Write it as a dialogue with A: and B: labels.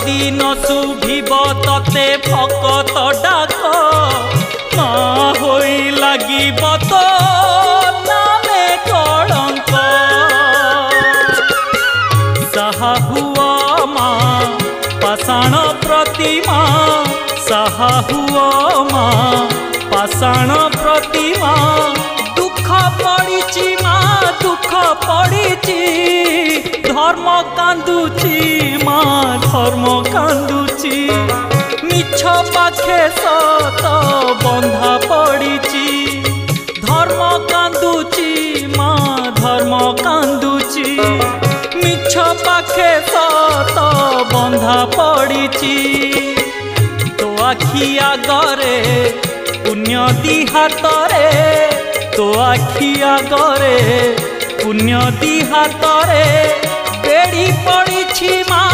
A: दिन शुभिब तते भकत डाक माँ होई लागिब तो नामे कलंक साहा हुआ माँ पाषाण प्रतिमा साहा हुआ माँ पाषाण प्रतिमा दुख पड़ी माँ दुख पड़ी धर्म कांदुची माँ धर्म कांदुची मिछ पाखे सत बंधा पड़ी धर्म कांदुची माँ धर्म कांदुची मिछ पाखे सत बंधा पड़ी तो आखि आगरे पुण्य दी हातरे तो आखि आगरे पुण्य दी हातरे बेड़ी पड़ी माँ